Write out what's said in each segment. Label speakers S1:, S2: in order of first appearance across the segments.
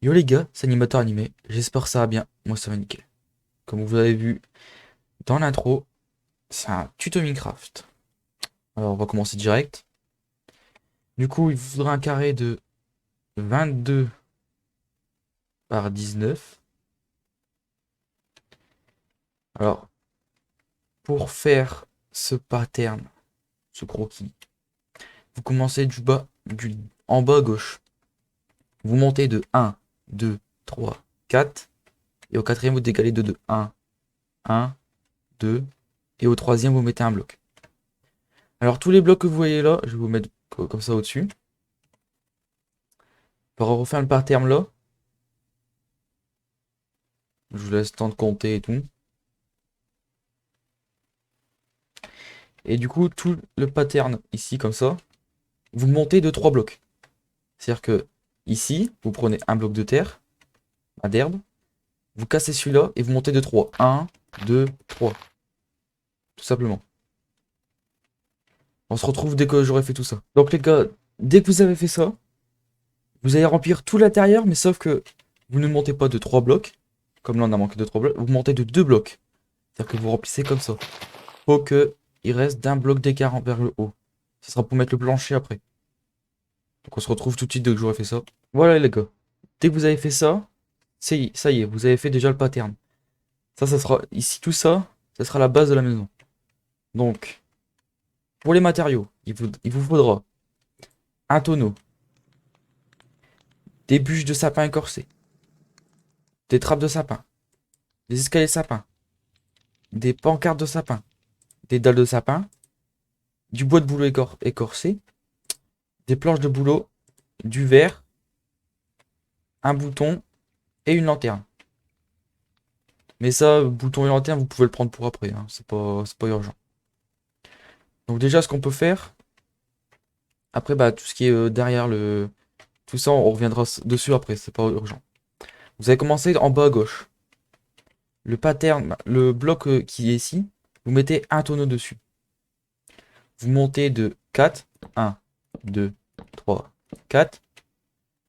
S1: Yo les gars, c'est Animateur Animé, j'espère que ça va bien, moi ça va nickel. Comme vous avez vu dans l'intro, c'est un tuto Minecraft. Alors on va commencer direct. Du coup, il vous faudra un carré de 22 par 19. Alors, pour faire ce pattern, ce croquis, vous commencez en bas à gauche. Vous montez de 1, 2, 3, 4. Et au quatrième, vous décalez de 2. 1, 2. Et au troisième, vous mettez un bloc. Alors tous les blocs que vous voyez là, je vais vous mettre comme ça au-dessus. On va refaire le pattern là. Je vous laisse le temps de compter et tout. Et du coup, tout le pattern ici, comme ça, vous montez de 3 blocs. C'est-à-dire que ici, vous prenez un bloc de terre, d'herbe, vous cassez celui-là et vous montez de 3. 1, 2, 3. Tout simplement. On se retrouve dès que j'aurai fait tout ça. Donc les gars, dès que vous avez fait ça, vous allez remplir tout l'intérieur, mais sauf que vous ne montez pas de 3 blocs. Comme là, on a manqué de 3 blocs. Vous montez de 2 blocs. C'est-à-dire que vous remplissez comme ça. Faut que il reste d'un bloc d'écart vers le haut. Ce sera pour mettre le plancher après. Donc on se retrouve tout de suite dès que j'aurai fait ça. Voilà les gars. Dès que vous avez fait ça, ça y est, vous avez fait déjà le pattern. Ça sera ici tout ça, ça sera la base de la maison. Donc, pour les matériaux, il vous faudra un tonneau, des bûches de sapin écorcées, des trappes de sapin, des escaliers de sapin, des pancartes de sapin, des dalles de sapin, du bois de bouleau écorcé, des planches de bouleau, du verre, un bouton et une lanterne. Mais ça, bouton et lanterne, vous pouvez le prendre pour après, hein. C'est pas urgent. Donc déjà, ce qu'on peut faire, après, bah, tout ce qui est derrière le... Tout ça, on reviendra dessus après, c'est pas urgent. Vous allez commencer en bas à gauche. Le pattern, bah, le bloc qui est ici, vous mettez un tonneau dessus. Vous montez de 4, 1, 2, 3, 4.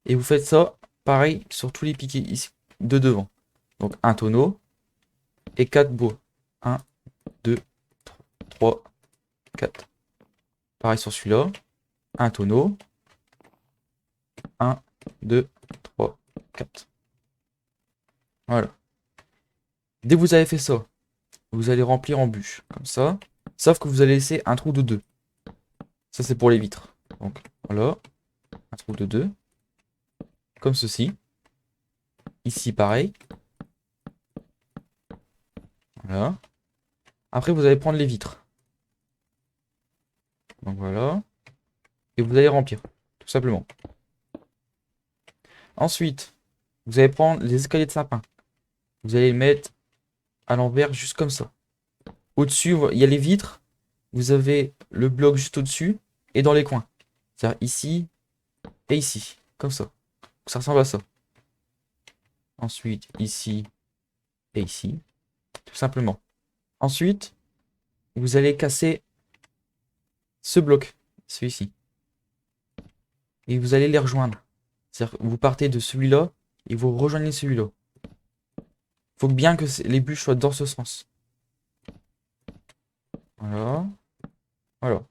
S1: Et vous faites ça, pareil, sur tous les piquets ici, de devant. Donc un tonneau et 4 bois. 1, 2, 3, 4. Pareil sur celui-là. Un tonneau. 1, 2, 3, 4. Voilà. Dès que vous avez fait ça, vous allez remplir en bûche, comme ça. Sauf que vous allez laisser un trou de 2. Ça, c'est pour les vitres. Donc, voilà. Un trou de 2. Comme ceci. Ici, pareil. Voilà. Après, vous allez prendre les vitres. Donc, voilà. Et vous allez remplir. Tout simplement. Ensuite, vous allez prendre les escaliers de sapin. Vous allez les mettre à l'envers, juste comme ça. Au-dessus, il y a les vitres. Vous avez le bloc juste au-dessus. Et dans les coins. C'est-à-dire ici et ici. Comme ça. Ça ressemble à ça. Ensuite, ici et ici. Tout simplement. Ensuite, vous allez casser ce bloc. Celui-ci. Et vous allez les rejoindre. C'est-à-dire que vous partez de celui-là et vous rejoignez celui-là. Faut bien que les bûches soient dans ce sens. Voilà. Voilà.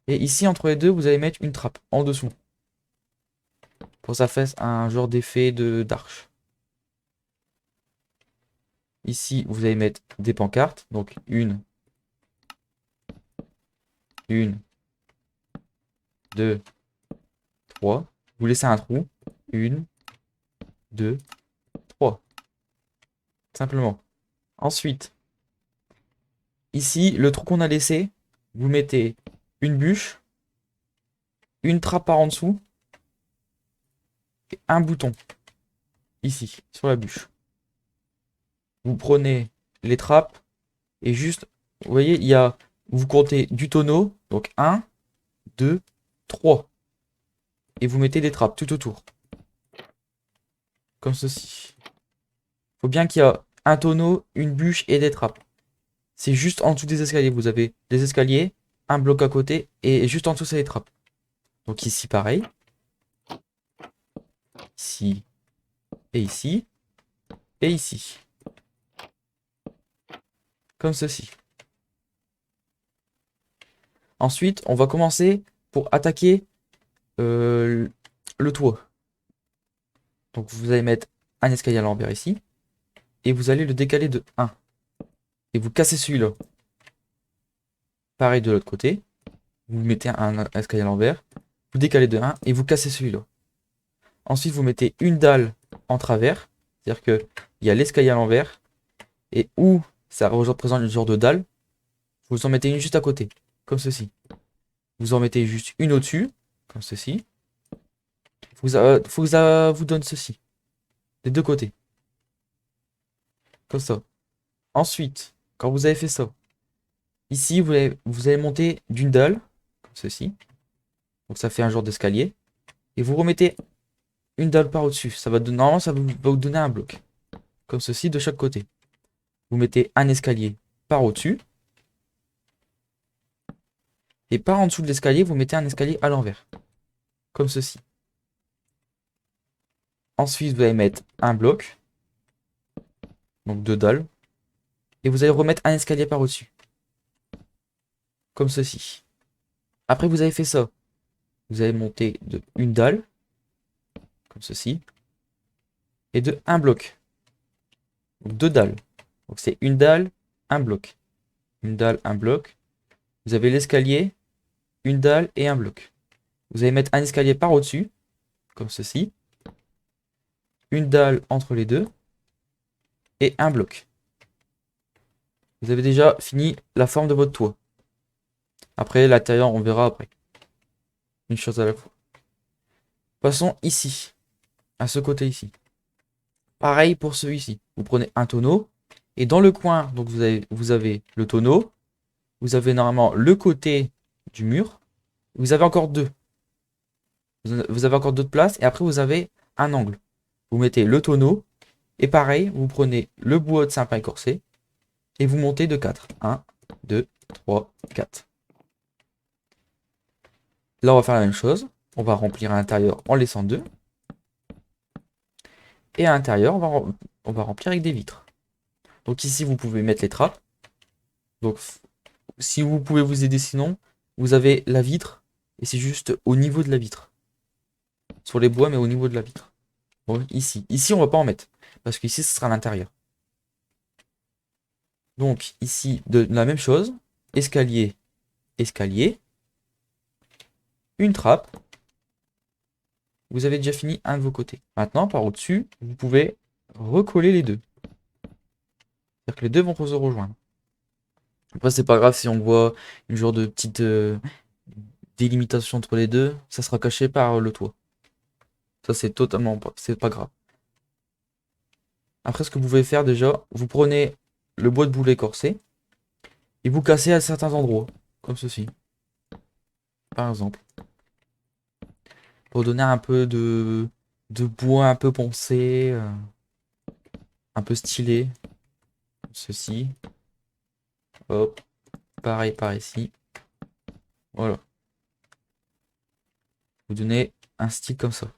S1: Et ici, entre les deux, vous allez mettre une trappe en dessous. Pour que ça fasse un genre d'effet d'arche. Ici, vous allez mettre des pancartes. Donc, une, deux, trois. Vous laissez un trou. Une, deux, trois. Simplement. Ensuite, ici, le trou qu'on a laissé, vous mettez une bûche, une trappe par en dessous, et un bouton. Ici, sur la bûche. Vous prenez les trappes et juste, vous voyez, vous comptez du tonneau, donc un, 2, 3. Et vous mettez des trappes tout autour. Comme ceci. Faut bien qu'il y a un tonneau, une bûche et des trappes. C'est juste en dessous des escaliers. Vous avez des escaliers, un bloc à côté et juste en dessous, c'est les trappes. Donc ici, pareil. Ici, et ici, et ici. Comme ceci. Ensuite, on va commencer pour attaquer le toit. Donc vous allez mettre un escalier à l'envers ici, et vous allez le décaler de 1. Et vous cassez celui-là. Pareil de l'autre côté, vous mettez un escalier à l'envers, vous décalez de 1 et vous cassez celui-là. Ensuite, vous mettez une dalle en travers, c'est-à-dire qu'il y a l'escalier à l'envers, et où ça représente une genre de dalle, vous en mettez une juste à côté, comme ceci. Vous en mettez juste une au-dessus, comme ceci. Vous donne ceci, des deux côtés, comme ça. Ensuite, quand vous avez fait ça, ici, vous allez monter d'une dalle, comme ceci. Donc ça fait un genre d'escalier. Et vous remettez une dalle par au-dessus. Normalement, ça va vous donner un bloc. Comme ceci, de chaque côté. Vous mettez un escalier par au-dessus. Et par en dessous de l'escalier, vous mettez un escalier à l'envers. Comme ceci. Ensuite, vous allez mettre un bloc. Donc deux dalles. Et vous allez remettre un escalier par au-dessus. Comme ceci. Après, vous avez fait ça. Vous allez monter de une dalle. Comme ceci. Et de un bloc. Donc deux dalles. Donc c'est une dalle, un bloc. Une dalle, un bloc. Vous avez l'escalier, une dalle et un bloc. Vous allez mettre un escalier par au-dessus, comme ceci. Une dalle entre les deux. Et un bloc. Vous avez déjà fini la forme de votre toit. Après, l'intérieur, on verra après. Une chose à la fois. Passons ici. À ce côté ici. Pareil pour celui-ci. Vous prenez un tonneau. Et dans le coin, donc vous avez le tonneau. Vous avez normalement le côté du mur. Vous avez encore deux. Vous avez encore d'autres places. Et après, vous avez un angle. Vous mettez le tonneau. Et pareil, vous prenez le bois de sapin écorcé. Et vous montez de 4. 1, 2, 3, 4. Là, on va faire la même chose. On va remplir à l'intérieur en laissant 2. Et à l'intérieur, on va remplir avec des vitres. Donc ici, vous pouvez mettre les trappes. Donc, si vous pouvez vous aider sinon, vous avez la vitre. Et c'est juste au niveau de la vitre. Sur les bois, mais au niveau de la vitre. Bon, ici. Ici, on va pas en mettre. Parce qu'ici, ce sera à l'intérieur. Donc, ici, de la même chose. Escalier, escalier. Une trappe. Vous avez déjà fini un de vos côtés. Maintenant, par au-dessus, vous pouvez recoller les deux. C'est-à-dire que les deux vont se rejoindre. Après, c'est pas grave si on voit une genre de petite délimitation entre les deux. Ça sera caché par le toit. Ça, c'est totalement pas, c'est pas grave. Après, ce que vous pouvez faire déjà, vous prenez le bois de boulet corsé et vous cassez à certains endroits. Comme ceci. Par exemple. Pour donner un peu de bois un peu poncé. Un peu stylé. Comme ceci. Hop. Pareil par ici. Voilà. Vous donnez un style comme ça.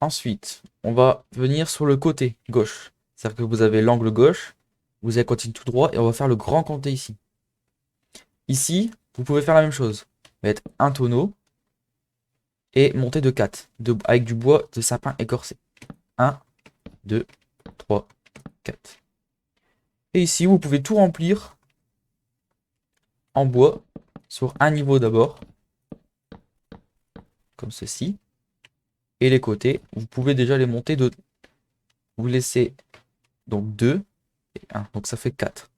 S1: Ensuite, on va venir sur le côté gauche. C'est-à-dire que vous avez l'angle gauche. Vous allez continuer tout droit et on va faire le grand côté ici. Ici, vous pouvez faire la même chose. Mettre un tonneau et monter de 4. Avec du bois de sapin écorcé. 1, 2, 3, 4. Et ici, vous pouvez tout remplir en bois sur un niveau d'abord. Comme ceci. Et les côtés, vous pouvez déjà les monter de... Vous laissez donc 2 et 1. Donc ça fait 4.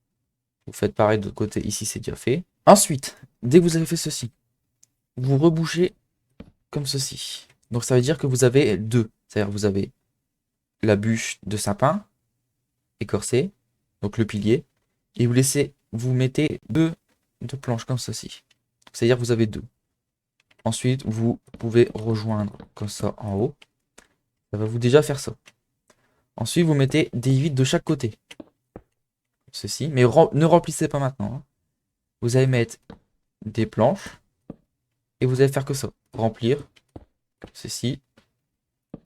S1: Vous faites pareil de l'autre côté. Ici, c'est déjà fait. Ensuite, dès que vous avez fait ceci, vous rebouchez comme ceci. Donc ça veut dire que vous avez 2. C'est-à-dire vous avez la bûche de sapin écorcée, donc le pilier, et vous mettez deux planches comme ceci. C'est-à-dire que vous avez 2. Ensuite, vous pouvez rejoindre comme ça en haut. Ça va vous déjà faire ça. Ensuite, vous mettez des 8 de chaque côté. Ceci, mais ne remplissez pas maintenant. Hein. Vous allez mettre des planches et vous allez faire que ça. Remplir ceci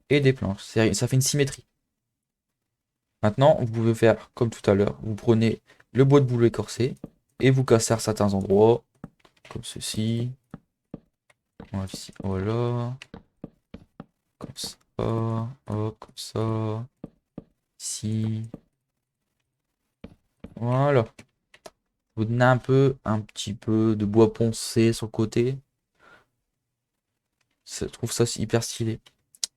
S1: et des planches. Ça fait une symétrie. Maintenant, vous pouvez faire comme tout à l'heure. Vous prenez le bois de bouleau écorcé et vous cassez à certains endroits, comme ceci. Voilà. Comme ça. Hop, comme ça. Ici. Voilà. Vous donnez un petit peu de bois poncé sur le côté. Je trouve ça hyper stylé.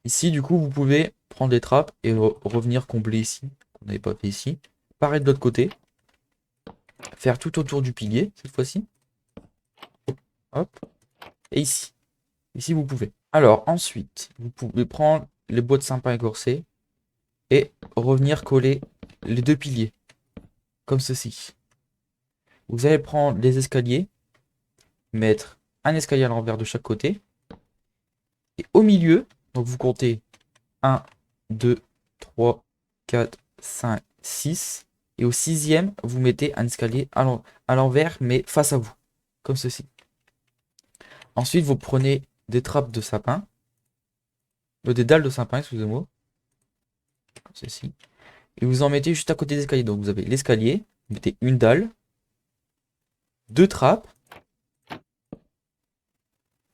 S1: Ici, du coup, vous pouvez prendre les trappes et revenir combler ici. On n'avait pas fait ici. Pareil de l'autre côté. Faire tout autour du pilier, cette fois-ci. Hop. Et ici. Ici, vous pouvez. Alors, ensuite, vous pouvez prendre les bois de sapin écorcés et revenir coller les deux piliers. Comme ceci. Vous allez prendre les escaliers, mettre un escalier à l'envers de chaque côté. Et au milieu, donc vous comptez 1, 2, 3, 4, 5, 6. Et au sixième, vous mettez un escalier à l'envers, mais face à vous. Comme ceci. Ensuite, vous prenez des trappes de sapin. Des dalles de sapin, excusez-moi. Comme ceci. Et vous en mettez juste à côté des escaliers. Donc vous avez l'escalier, vous mettez une dalle, deux trappes,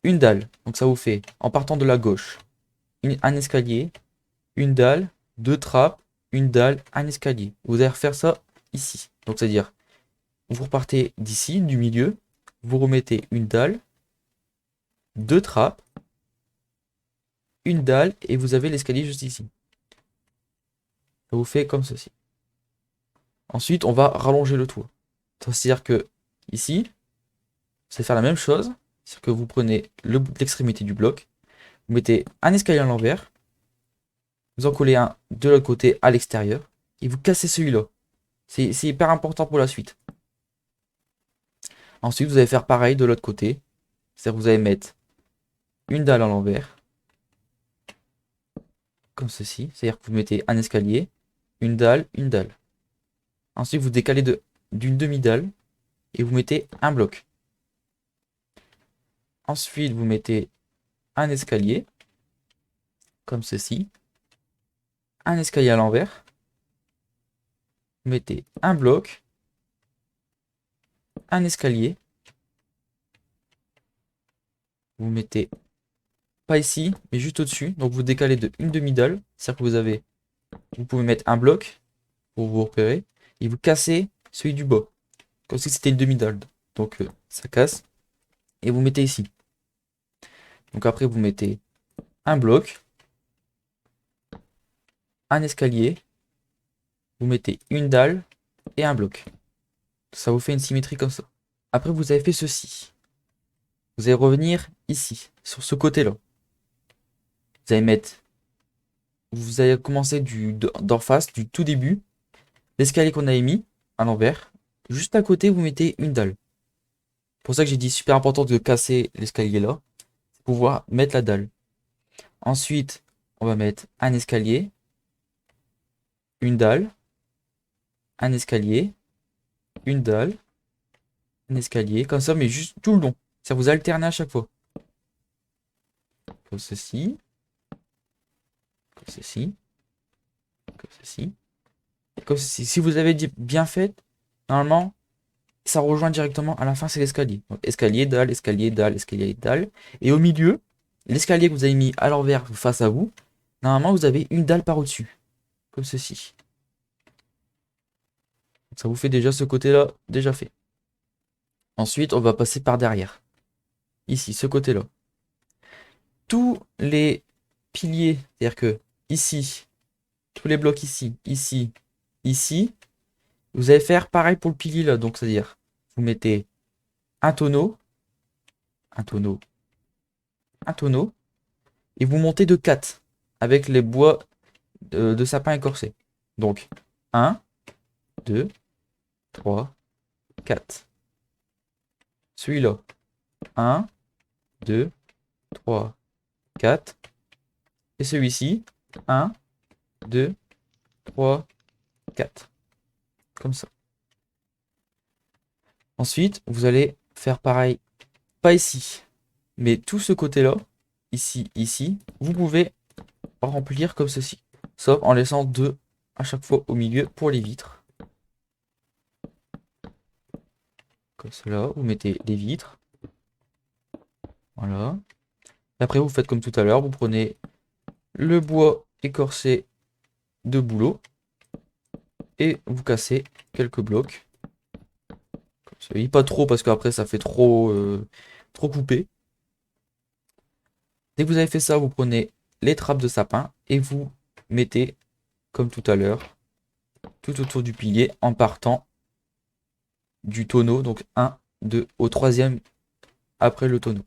S1: une dalle. Donc ça vous fait, en partant de la gauche, un escalier, une dalle, deux trappes, une dalle, un escalier. Vous allez refaire ça ici. Donc c'est-à-dire, vous repartez d'ici, du milieu, vous remettez une dalle, deux trappes, une dalle, et vous avez l'escalier juste ici. Ça vous fait comme ceci. Ensuite, on va rallonger le toit. C'est-à-dire que ici, c'est faire la même chose. C'est-à-dire que vous prenez l'extrémité du bloc, vous mettez un escalier à l'envers, vous en collez un de l'autre côté à l'extérieur, et vous cassez celui-là. C'est hyper important pour la suite. Ensuite, vous allez faire pareil de l'autre côté. C'est-à-dire que vous allez mettre une dalle à l'envers, comme ceci. C'est-à-dire que vous mettez un escalier, une dalle, une dalle. Ensuite, vous décalez d'une demi-dalle et vous mettez un bloc. Ensuite, vous mettez un escalier, comme ceci. Un escalier à l'envers. Vous mettez un bloc, un escalier. Vous mettez pas ici, mais juste au-dessus. Donc vous décalez de une demi-dalle. C'est-à-dire que vous pouvez mettre un bloc pour vous repérer. Et vous cassez celui du bas. Comme si c'était une demi-dalle. Donc ça casse. Et vous mettez ici. Donc après vous mettez un bloc, un escalier. Vous mettez une dalle et un bloc. Ça vous fait une symétrie comme ça. Après vous avez fait ceci. Vous allez revenir ici, sur ce côté-là. Vous allez mettre. Vous allez commencer d'en face, du tout début. L'escalier qu'on avait mis à l'envers. Juste à côté, vous mettez une dalle. C'est pour ça que j'ai dit super important de casser l'escalier là. Pour pouvoir mettre la dalle. Ensuite, on va mettre un escalier, une dalle, un escalier, une dalle, un escalier, comme ça, mais juste tout le long. Ça vous alterne à chaque fois. Comme ceci. Comme ceci. Comme ceci. Comme ceci. Si vous avez bien fait, normalement, ça rejoint directement à la fin, c'est l'escalier. Donc escalier, dalle, escalier, dalle, escalier, dalle. Et au milieu, l'escalier que vous avez mis à l'envers face à vous, normalement, vous avez une dalle par au-dessus. Comme ceci. Ça vous fait déjà ce côté-là, déjà fait. Ensuite, on va passer par derrière. Ici, ce côté-là. Tous les piliers, c'est-à-dire que ici, tous les blocs ici, ici, ici, vous allez faire pareil pour le pilier là. Donc, c'est-à-dire, vous mettez un tonneau, un tonneau, un tonneau, et vous montez de 4 avec les bois de sapin écorcé. Donc, 1, 2, 3, 4. Celui-là, 1, 2, 3, 4. Et celui-ci, 1, 2, 3, 4. Comme ça. Ensuite, vous allez faire pareil, pas ici, mais tout ce côté-là, ici, ici, vous pouvez remplir comme ceci. Sauf en laissant deux à chaque fois au milieu pour les vitres. Comme cela, vous mettez les vitres. Voilà. Et après, vous faites comme tout à l'heure, vous prenez le bois écorcé de bouleau et vous cassez quelques blocs. Comme ça. Et pas trop parce qu'après ça fait trop coupé. Dès que vous avez fait ça, vous prenez les trappes de sapin et vous mettez, comme tout à l'heure, tout autour du pilier en partant du tonneau. Donc 1, 2, au troisième après le tonneau.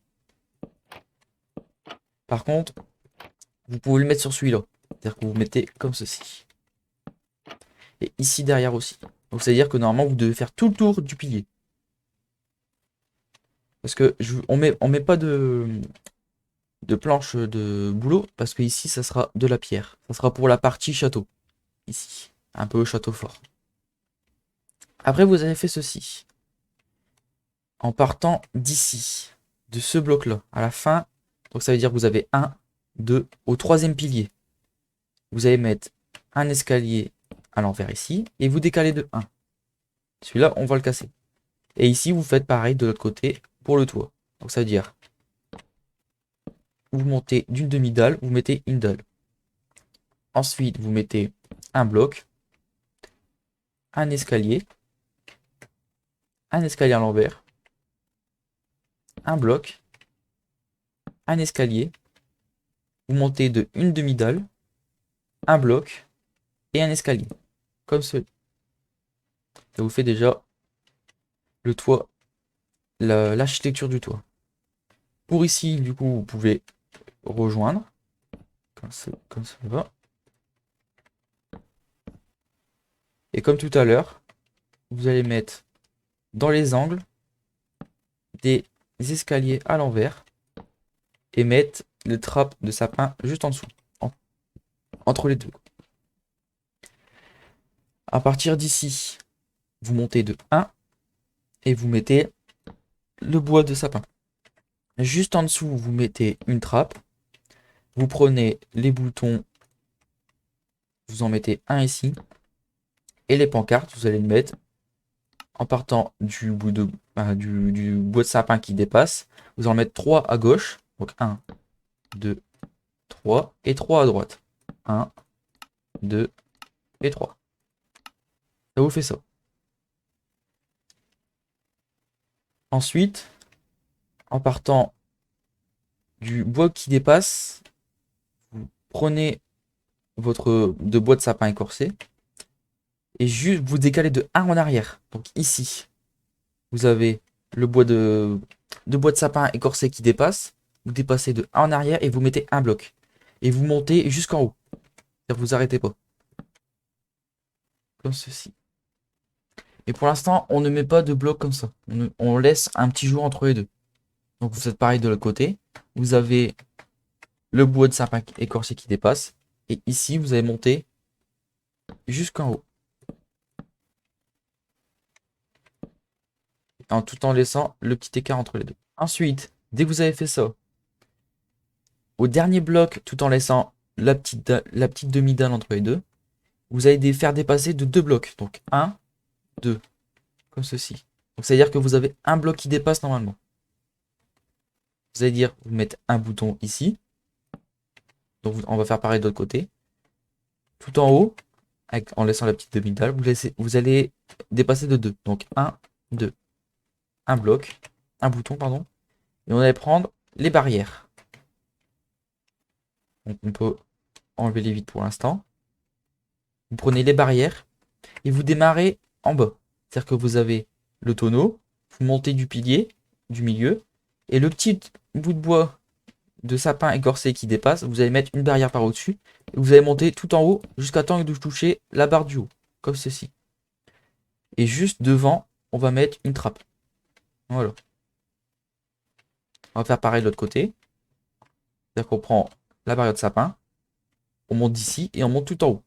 S1: Par contre, vous pouvez le mettre sur celui-là. C'est-à-dire que vous mettez comme ceci. Et ici derrière aussi. Donc c'est-à-dire que normalement vous devez faire tout le tour du pilier. Parce que on met pas de planche de boulot parce que ici ça sera de la pierre. Ça sera pour la partie château. Ici. Un peu château fort. Après vous avez fait ceci. En partant d'ici. De ce bloc là. À la fin. Donc ça veut dire que vous avez 1, 2. Au troisième pilier. Vous allez mettre un escalier à l'envers ici. Et vous décalez de 1. Celui-là on va le casser. Et ici vous faites pareil de l'autre côté pour le toit. Donc ça veut dire. Vous montez d'une demi-dalle. Vous mettez une dalle. Ensuite vous mettez un bloc. Un escalier à l'envers, un bloc, un escalier, vous montez de une demi-dalle, un bloc et un escalier, comme ceci. Ça vous fait déjà le toit, l'architecture du toit. Pour ici, du coup, vous pouvez rejoindre, comme ça va. Et comme tout à l'heure, vous allez mettre dans les angles des escaliers à l'envers et mettre le trappe de sapin juste en dessous, entre les deux. À partir d'ici, vous montez de 1 et vous mettez le bois de sapin. Juste en dessous, vous mettez une trappe. Vous prenez les boutons, vous en mettez un ici. Et les pancartes, vous allez le mettre en partant du bout du bois de sapin qui dépasse. Vous en mettez 3 à gauche. Donc 1, 2, 3. Et 3 à droite. 1, 2 et 3. Ça vous fait ça. Ensuite, en partant du bois qui dépasse, vous prenez votre bois de sapin écorcé et juste vous décalez de 1 en arrière. Donc ici, vous avez le bois bois de sapin écorcé qui dépasse. Vous dépassez de 1 en arrière et vous mettez un bloc. Et vous montez jusqu'en haut. C'est-à-dire que vous arrêtez pas. Comme ceci. Et pour l'instant, on ne met pas de bloc comme ça. On laisse un petit jour entre les deux. Donc vous faites pareil de l'autre côté. Vous avez le bois de sapin écorcé qui dépasse. Et ici, vous allez monter jusqu'en haut. Tout en laissant le petit écart entre les deux. Ensuite, dès que vous avez fait ça, au dernier bloc, tout en laissant la petite demi-dalle entre les deux, vous allez faire dépasser de 2 blocs. Donc 1, 2, comme ceci. Donc c'est à dire que vous avez un bloc qui dépasse normalement. Vous allez dire, vous mettez un bouton ici. Donc on va faire pareil de l'autre côté. Tout en haut, en laissant la petite demi-dalle, vous allez dépasser de 2. Donc 1, 2. Un bloc, un bouton, pardon. Et on allait prendre les barrières. Donc on peut enlever les vides pour l'instant. Vous prenez les barrières et vous démarrez en bas. C'est-à-dire que vous avez le tonneau, vous montez du pilier, du milieu, et le petit bout de bois de sapin écorcé qui dépasse, vous allez mettre une barrière par au-dessus, et vous allez monter tout en haut jusqu'à temps de toucher la barre du haut, comme ceci. Et juste devant, on va mettre une trappe. Voilà. On va faire pareil de l'autre côté. C'est-à-dire qu'on prend la barrière de sapin, on monte d'ici et on monte tout en haut.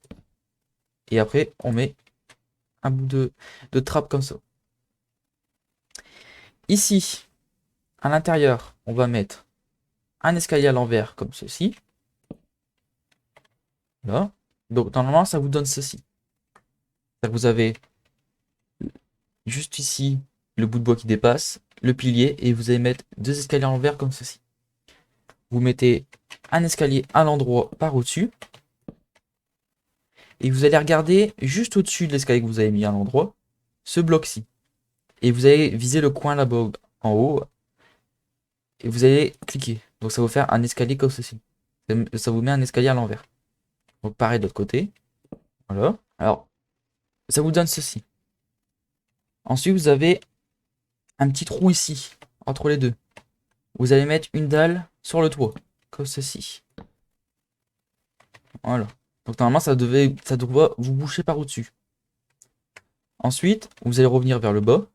S1: Et après, on met un bout de trappe comme ça. Ici, à l'intérieur, on va mettre un escalier à l'envers comme ceci. Là. Donc normalement, ça vous donne ceci. C'est-à-dire que vous avez juste ici le bout de bois qui dépasse, le pilier, et vous allez mettre 2 escaliers en l'envers comme ceci. Vous mettez un escalier à l'endroit par au-dessus. Et vous allez regarder juste au-dessus de l'escalier que vous avez mis à l'endroit, ce bloc-ci. Et vous allez viser le coin là-bas en haut. Et vous allez cliquer. Donc ça va vous faire un escalier comme ceci. Ça vous met un escalier à l'envers. Donc pareil de l'autre côté. Voilà. Alors, ça vous donne ceci. Ensuite, vous avez un petit trou ici, entre les deux. Vous allez mettre une dalle sur le toit, comme ceci. Voilà. Donc normalement, ça doit vous boucher par au-dessus. Ensuite, vous allez revenir vers le bas.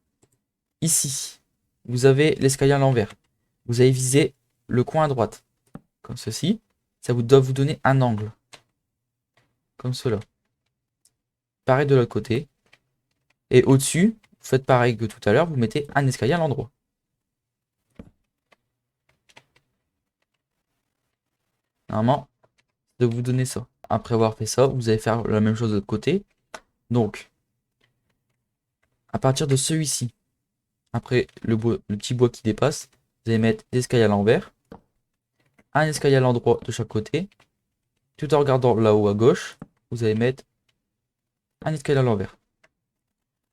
S1: Ici, vous avez l'escalier à l'envers. Vous allez viser le coin à droite, comme ceci. Ça doit vous donner un angle, comme cela. Pareil de l'autre côté. Et au-dessus, vous faites pareil que tout à l'heure, vous mettez un escalier à l'endroit. Normalement, ça doit vous donner ça. Après avoir fait ça, vous allez faire la même chose de l'autre côté. Donc, à partir de celui-ci, après le petit bois qui dépasse, vous allez mettre des escaliers à l'envers, un escalier à l'endroit de chaque côté. Tout en regardant là-haut à gauche, vous allez mettre un escalier à l'envers.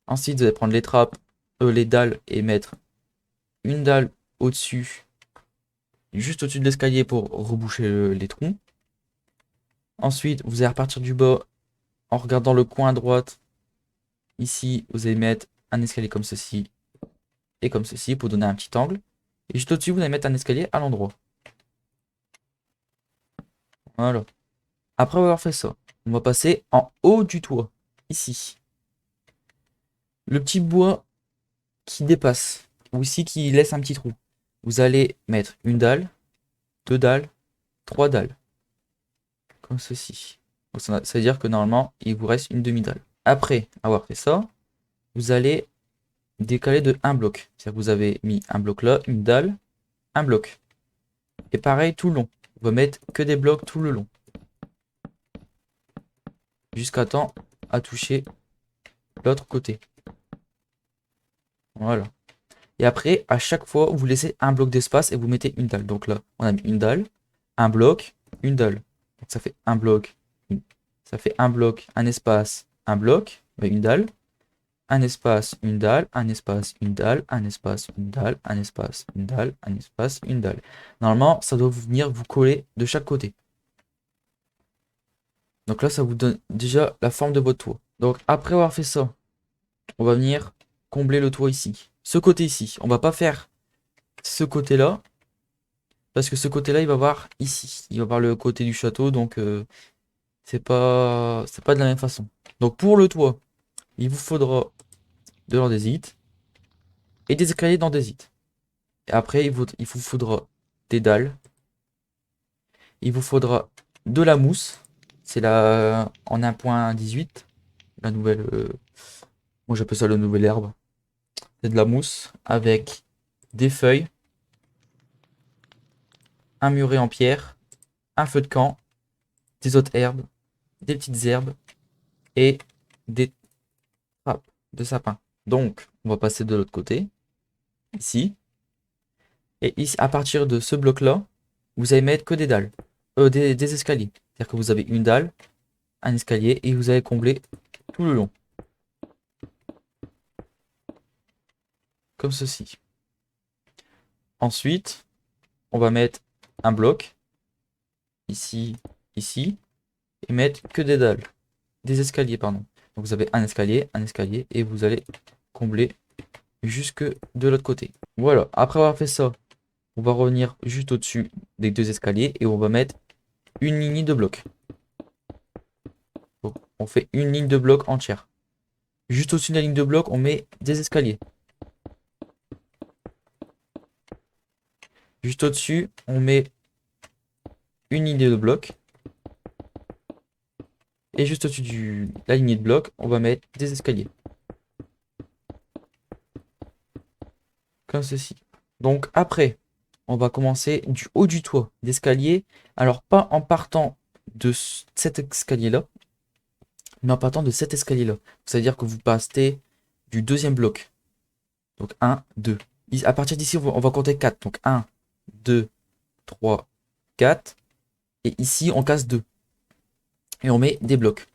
S1: Ensuite, vous allez prendre les trappes, les dalles et mettre une dalle au-dessus, juste au-dessus de l'escalier pour reboucher les trous. Ensuite, vous allez repartir du bas en regardant le coin à droite. Ici, vous allez mettre un escalier comme ceci et comme ceci pour donner un petit angle. Et juste au-dessus, vous allez mettre un escalier à l'endroit. Voilà. Après avoir fait ça, on va passer en haut du toit, ici. Le petit bois qui dépasse, ou ici qui laisse un petit trou. Vous allez mettre une dalle, 2 dalles, 3 dalles. Comme ceci. Donc ça veut dire que normalement, il vous reste une demi-dalle. Après avoir fait ça, vous allez décaler de un bloc. C'est-à-dire que vous avez mis un bloc là, une dalle, un bloc. Et pareil tout le long. On va mettre que des blocs tout le long. Jusqu'à temps à toucher l'autre côté. Voilà. Et après, à chaque fois, vous laissez un bloc d'espace et vous mettez une dalle. Donc là, on a mis une dalle, un bloc, une dalle. Donc ça fait un bloc, ça fait un bloc, un espace, un bloc, une dalle, un espace, une dalle, un espace, une dalle, un espace, une dalle, un espace, une dalle, un espace, une dalle. Normalement, ça doit venir vous coller de chaque côté. Donc là, ça vous donne déjà la forme de votre toit. Donc après avoir fait ça, on va venir combler le toit ici. Ce côté ici, on va pas faire ce côté-là. Parce que ce côté-là, il va voir ici. Il va voir le côté du château, donc c'est pas de la même façon. Donc pour le toit, il vous faudra de l'andésite et des escaliers d'andésite. Et après, il vous faudra des dalles. Il vous faudra de la mousse. C'est la en 1.18. La nouvelle. Moi j'appelle ça la nouvelle herbe. C'est de la mousse avec des feuilles, un muret en pierre, un feu de camp, des autres herbes, des petites herbes et des trappes de sapin. Donc, on va passer de l'autre côté, ici. Et ici, à partir de ce bloc-là, vous allez mettre que des dalles, des escaliers. C'est-à-dire que vous avez une dalle, un escalier, et vous allez combler tout le long. Comme ceci. Ensuite, on va mettre un bloc, ici, ici, et mettre que des dalles. Des escaliers, pardon. Donc vous avez un escalier, et vous allez combler jusque de l'autre côté. Voilà, après avoir fait ça, on va revenir juste au-dessus des 2 escaliers et on va mettre une ligne de blocs. Donc, on fait une ligne de blocs entière. Juste au-dessus de la ligne de blocs, on met des escaliers. Juste au-dessus, on met une ligne de blocs. Et juste au-dessus de la ligne de blocs, on va mettre des escaliers. Comme ceci. Donc après, on va commencer du haut du toit d'escalier. Alors pas en partant de cet escalier-là. mais en partant de cet escalier-là. C'est-à-dire que vous partez du deuxième bloc. Donc 1, 2. À partir d'ici, on va compter 4. Donc 1, 2, 3, 4. Et ici, on casse 2. Et on met des blocs.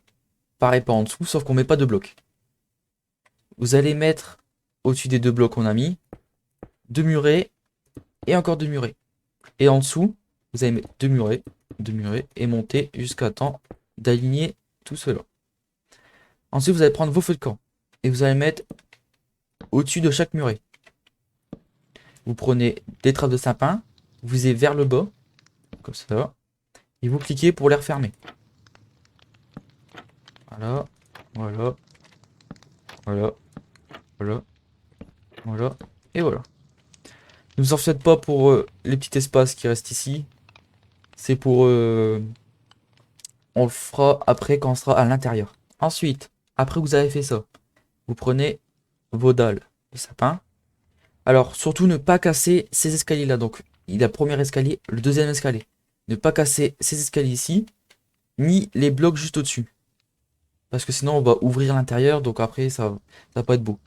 S1: Pareil pas en dessous, sauf qu'on met pas de blocs. Vous allez mettre au-dessus des 2 blocs qu'on a mis, 2 murets et encore 2 murets. Et en dessous, vous allez mettre 2 murets et monter jusqu'à temps d'aligner tout cela. Ensuite, vous allez prendre vos feux de camp et vous allez mettre au-dessus de chaque muret. Vous prenez des trappes de sapin, vous allez vers le bas, comme ça, et vous cliquez pour les refermer. Voilà, voilà, voilà, voilà, voilà, et voilà. Ne vous en faites pas pour les petits espaces qui restent ici. C'est pour... on le fera après quand on sera à l'intérieur. Ensuite, après que vous avez fait ça, vous prenez vos dalles de sapin. Alors, surtout ne pas casser ces escaliers-là. Donc, il y a le premier escalier, le deuxième escalier. Ne pas casser ces escaliers ici, ni les blocs juste au-dessus. Parce que sinon, on va ouvrir l'intérieur, donc après, ça va pas être beau.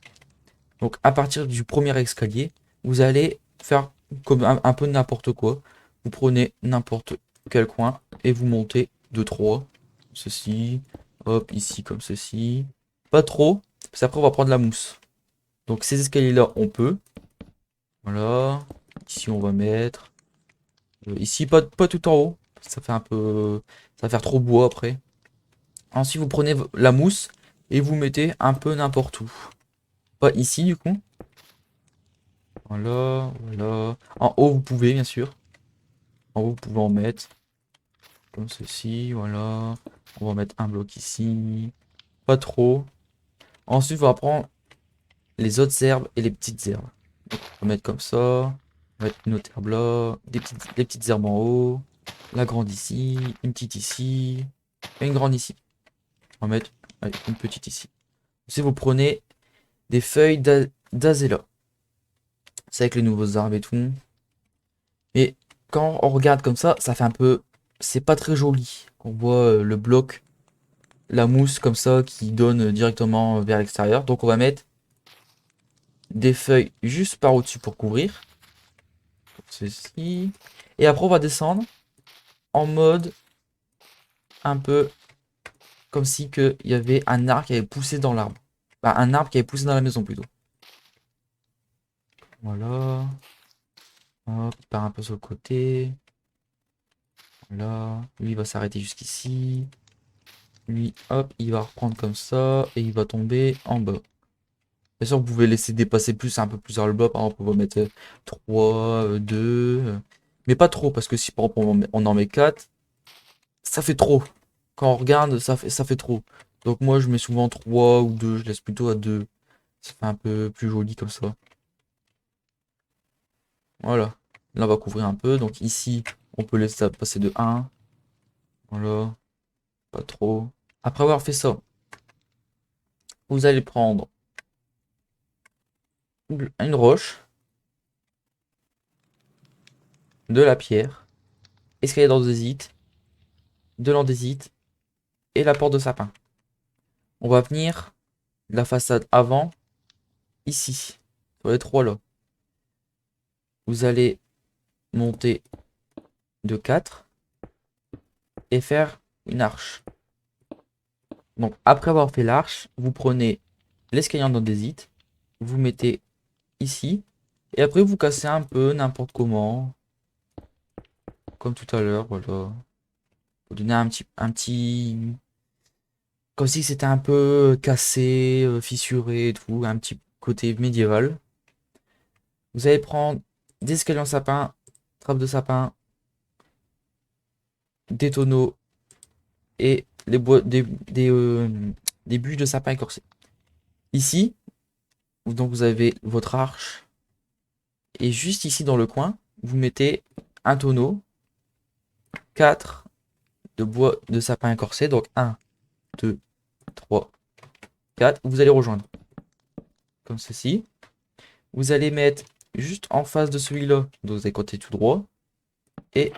S1: Donc, à partir du premier escalier, vous allez faire comme un peu n'importe quoi. Vous prenez n'importe quel coin et vous montez 2, 3. Ceci, hop, ici comme ceci. Pas trop, parce qu'après, on va prendre la mousse. Donc, ces escaliers-là, on peut. Voilà. Ici, on va mettre. Ici, pas tout en haut. Ça fait un peu. Ça va faire trop bois après. Ensuite, vous prenez la mousse et vous mettez un peu n'importe où. Pas ici, du coup. Voilà, voilà. En haut, vous pouvez, bien sûr. En haut, vous pouvez en mettre. Comme ceci, voilà. On va mettre un bloc ici. Pas trop. Ensuite, on va prendre les autres herbes et les petites herbes. Donc, on va mettre comme ça. On va mettre une autre herbe là. Les petites herbes en haut. La grande ici. Une petite ici. Et une grande ici. On va mettre une petite ici. Ensuite, vous prenez des feuilles d'azéla. C'est avec les nouveaux arbres et tout. Et quand on regarde comme ça fait un peu... C'est pas très joli. On voit le bloc, la mousse comme ça qui donne directement vers l'extérieur. Donc on va mettre des feuilles juste par au-dessus pour couvrir. Comme ceci. Et après on va descendre en mode un peu comme si il y avait un arbre qui avait poussé dans l'arbre. Bah, un arbre qui avait poussé dans la maison plutôt. Voilà. Hop, il part un peu sur le côté. Voilà. Lui, il va s'arrêter jusqu'ici. Lui, hop, il va reprendre comme ça. Et il va tomber en bas. Bien sûr, vous pouvez laisser dépasser plus, un peu plus vers le bas. Par exemple, on va mettre 3, 2. Mais pas trop, parce que si par exemple on en met 4, ça fait trop. Quand on regarde, ça fait trop. Donc moi, je mets souvent 3 ou 2. Je laisse plutôt à 2. Ça fait un peu plus joli comme ça. Voilà. Là, on va couvrir un peu. Donc ici, on peut laisser ça passer de 1. Voilà. Pas trop. Après avoir fait ça, vous allez prendre une roche, de la pierre, escalier d'andésite, de l'andésite et la porte de sapin. On va venir la façade avant, ici, sur les 3 là. Vous allez monter de 4 et faire une arche. Donc après avoir fait l'arche, vous prenez l'escalier en andésite, vous mettez ici, et après vous cassez un peu n'importe comment, comme tout à l'heure, voilà. Pour donner un petit, comme si c'était un peu cassé, fissuré et tout, un petit côté médiéval. Vous allez prendre des escaliers en sapin, trappe de sapin, des tonneaux et les bois, des bûches de sapin écorcées. Ici, donc vous avez votre arche et juste ici dans le coin, vous mettez un tonneau, 4 de bois de sapin écorcé, donc 1, 2, 3, 4. Vous allez rejoindre comme ceci. Vous allez mettre juste en face de celui-là, donc vous allez compter tout droit et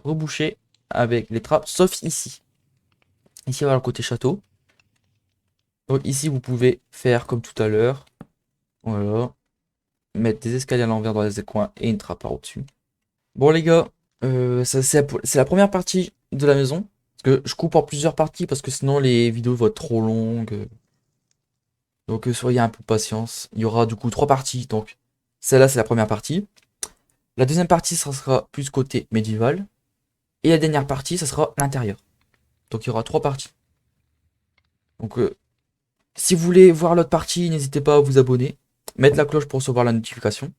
S1: reboucher avec les trappes, sauf ici. Ici, on va le côté château. Donc ici, vous pouvez faire comme tout à l'heure. Voilà. Mettre des escaliers à l'envers dans les coins et une trappe par au-dessus. Bon les gars, c'est la première partie de la maison. Parce que je coupe en plusieurs parties parce que sinon les vidéos vont être trop longues. Donc soyez un peu patience. Il y aura du coup trois parties. Donc celle-là c'est la première partie. La deuxième partie ça sera plus côté médiéval. Et la dernière partie ça sera l'intérieur. Donc il y aura trois parties. Donc si vous voulez voir l'autre partie, n'hésitez pas à vous abonner. Mettre la cloche pour recevoir la notification.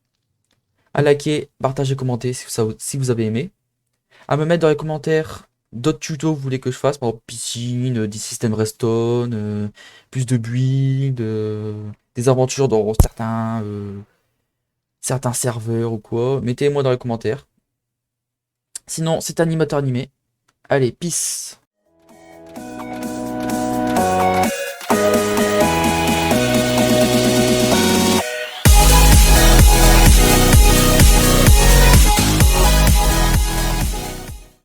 S1: À liker, partager, commenter si vous avez aimé. À me mettre dans les commentaires d'autres tutos que vous voulez que je fasse, par exemple piscine, des systèmes redstone, plus de build, des aventures dans certains serveurs ou quoi. Mettez-moi dans les commentaires. Sinon, c'est animateur animé. Allez, peace.